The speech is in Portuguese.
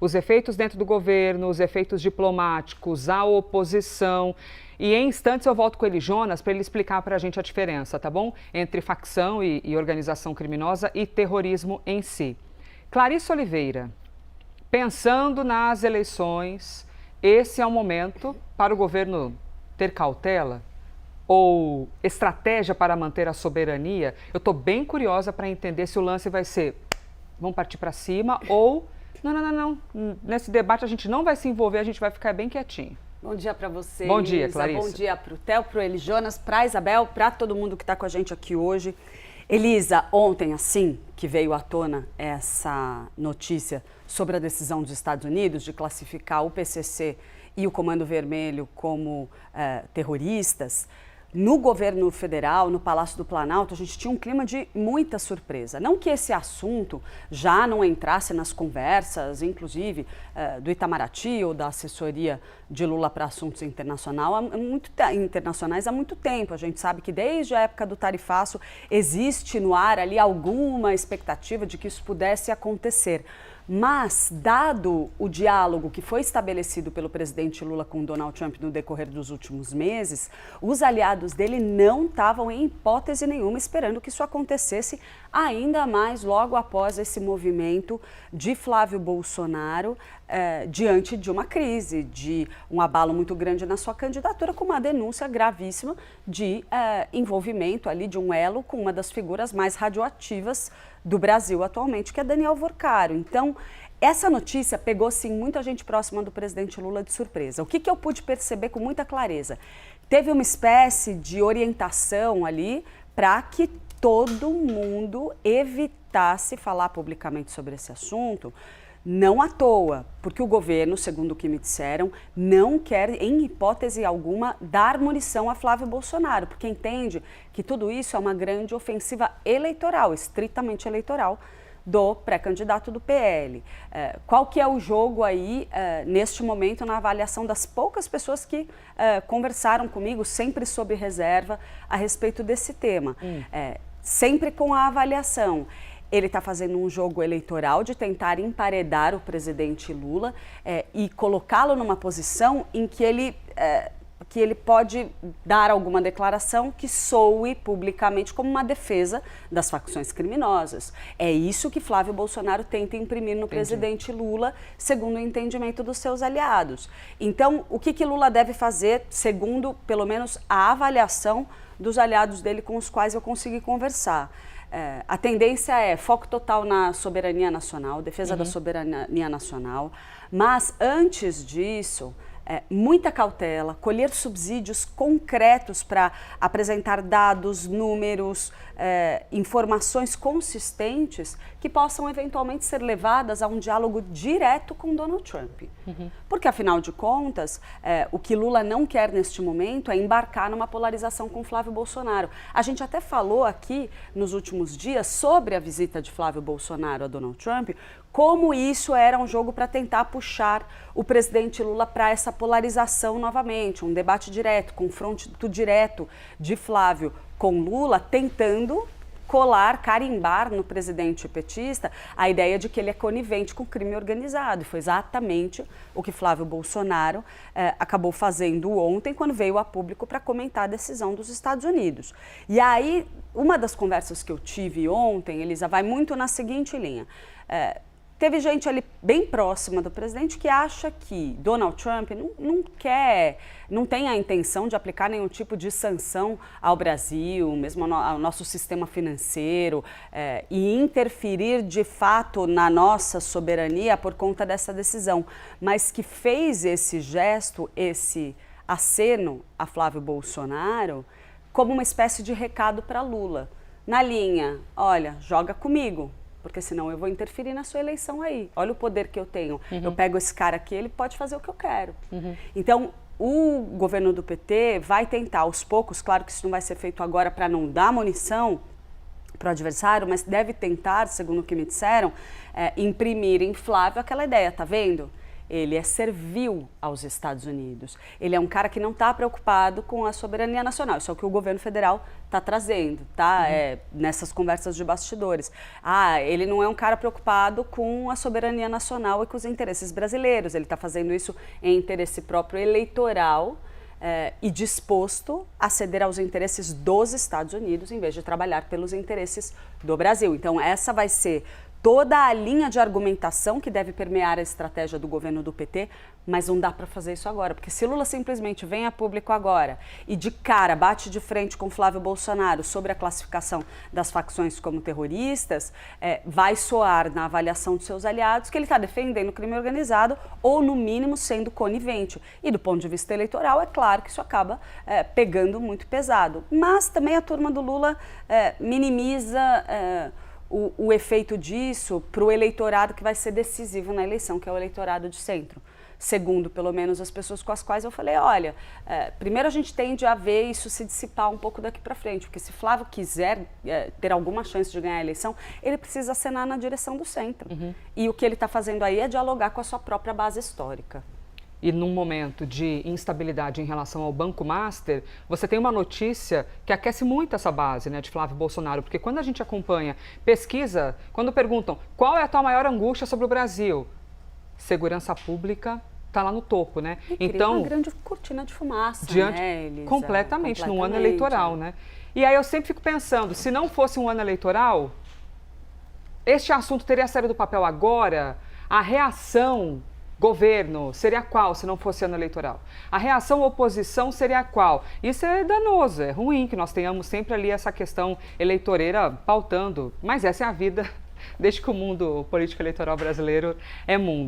Os efeitos dentro do governo, os efeitos diplomáticos, a oposição. E em instantes eu volto com ele, Jonas, para ele explicar para a gente a diferença, tá bom? Entre facção e organização criminosa e terrorismo em si. Clarice Oliveira, pensando nas eleições, esse é o momento para o governo ter cautela? Ou estratégia para manter a soberania? Eu estou bem curiosa para entender se o lance vai ser vamos partir para cima ou não. Nesse debate a gente não vai se envolver, a gente vai ficar bem quietinho. Bom dia para você, Bom dia, Elisa. Clarice. Bom dia para o Theo, para o Eli Jonas, para a Isabel, para todo mundo que está com a gente aqui hoje. Elisa, ontem, assim que veio à tona essa notícia sobre a decisão dos Estados Unidos de classificar o PCC e o Comando Vermelho como terroristas, no governo federal, no Palácio do Planalto, a gente tinha um clima de muita surpresa. Não que esse assunto já não entrasse nas conversas, inclusive do Itamaraty ou da assessoria de Lula para assuntos internacionais há muito tempo. A gente sabe que desde a época do tarifaço existe no ar ali alguma expectativa de que isso pudesse acontecer. Mas, dado o diálogo que foi estabelecido pelo presidente Lula com Donald Trump no decorrer dos últimos meses, os aliados dele não estavam em hipótese nenhuma esperando que isso acontecesse, ainda mais logo após esse movimento de Flávio Bolsonaro diante de uma crise, de um abalo muito grande na sua candidatura, com uma denúncia gravíssima de envolvimento ali de um elo com uma das figuras mais radioativas do Brasil atualmente, que é Daniel Vorcaro. Então, essa notícia pegou, sim, muita gente próxima do presidente Lula de surpresa. O que eu pude perceber com muita clareza? Teve uma espécie de orientação ali para que todo mundo evitasse falar publicamente sobre esse assunto, não à toa, porque o governo, segundo o que me disseram, não quer, em hipótese alguma, dar munição a Flávio Bolsonaro, porque entende que tudo isso é uma grande ofensiva eleitoral, estritamente eleitoral, do pré-candidato do PL. Qual que é o jogo aí, neste momento, na avaliação das poucas pessoas que conversaram comigo, sempre sob reserva, a respeito desse tema? Sempre com a avaliação. Ele está fazendo um jogo eleitoral de tentar emparedar o presidente Lula e colocá-lo numa posição em que ele pode dar alguma declaração que soe publicamente como uma defesa das facções criminosas. É isso que Flávio Bolsonaro tenta imprimir no presidente Lula, segundo o entendimento dos seus aliados. Então, o que Lula deve fazer, segundo, pelo menos, a avaliação dos aliados dele com os quais eu consegui conversar? A tendência é foco total na soberania nacional, defesa da soberania nacional, mas antes disso, muita cautela, colher subsídios concretos para apresentar dados, números, informações consistentes que possam eventualmente ser levadas a um diálogo direto com Donald Trump. Porque, afinal de contas, o que Lula não quer neste momento é embarcar numa polarização com Flávio Bolsonaro. A gente até falou aqui nos últimos dias sobre a visita de Flávio Bolsonaro a Donald Trump, como isso era um jogo para tentar puxar o presidente Lula para essa polarização novamente, um debate direto, confronto direto de Flávio com Lula, tentando colar, carimbar no presidente petista a ideia de que ele é conivente com o crime organizado. Foi exatamente o que Flávio Bolsonaro acabou fazendo ontem, quando veio a público para comentar a decisão dos Estados Unidos. E aí, uma das conversas que eu tive ontem, Elisa, vai muito na seguinte linha. Teve gente ali bem próxima do presidente que acha que Donald Trump não tem a intenção de aplicar nenhum tipo de sanção ao Brasil, mesmo ao nosso sistema financeiro, e interferir de fato na nossa soberania por conta dessa decisão, mas que fez esse gesto, esse aceno a Flávio Bolsonaro, como uma espécie de recado para Lula. Na linha, olha, joga comigo, porque senão eu vou interferir na sua eleição aí. Olha o poder que eu tenho. Eu pego esse cara aqui, ele pode fazer o que eu quero. Então, o governo do PT vai tentar aos poucos, claro que isso não vai ser feito agora para não dar munição para o adversário, mas deve tentar, segundo o que me disseram, imprimir em Flávio aquela ideia, tá vendo? ele é servil aos Estados Unidos. Ele é um cara que não está preocupado com a soberania nacional. Isso é o que o governo federal está trazendo, tá? Nessas conversas de bastidores. Ele não é um cara preocupado com a soberania nacional e com os interesses brasileiros. Ele está fazendo isso em interesse próprio eleitoral e disposto a ceder aos interesses dos Estados Unidos em vez de trabalhar pelos interesses do Brasil. Então, essa vai ser toda a linha de argumentação que deve permear a estratégia do governo do PT, mas não dá para fazer isso agora, porque se Lula simplesmente vem a público agora e de cara bate de frente com Flávio Bolsonaro sobre a classificação das facções como terroristas, vai soar na avaliação de seus aliados que ele está defendendo o crime organizado ou, no mínimo, sendo conivente. E do ponto de vista eleitoral, é claro que isso acaba pegando muito pesado. Mas também a turma do Lula minimiza o efeito disso para o eleitorado que vai ser decisivo na eleição, que é o eleitorado de centro. Segundo, pelo menos, as pessoas com as quais eu falei, olha, primeiro a gente tende a ver isso se dissipar um pouco daqui para frente, porque se Flávio quiser ter alguma chance de ganhar a eleição, ele precisa acenar na direção do centro. E o que ele está fazendo aí é dialogar com a sua própria base histórica. E num momento de instabilidade em relação ao Banco Master, você tem uma notícia que aquece muito essa base, né, de Flávio Bolsonaro, porque quando a gente acompanha pesquisa, quando perguntam qual é a tua maior angústia sobre o Brasil, segurança pública está lá no topo, né? E então uma grande cortina de fumaça, né, Elisa? Completamente, num ano eleitoral, né? E aí eu sempre fico pensando, se não fosse um ano eleitoral, este assunto teria saído do papel agora, a reação governo seria qual se não fosse ano eleitoral? A reação oposição seria qual? Isso é danoso, é ruim que nós tenhamos sempre ali essa questão eleitoreira pautando, mas essa é a vida desde que o mundo político eleitoral brasileiro é mundo.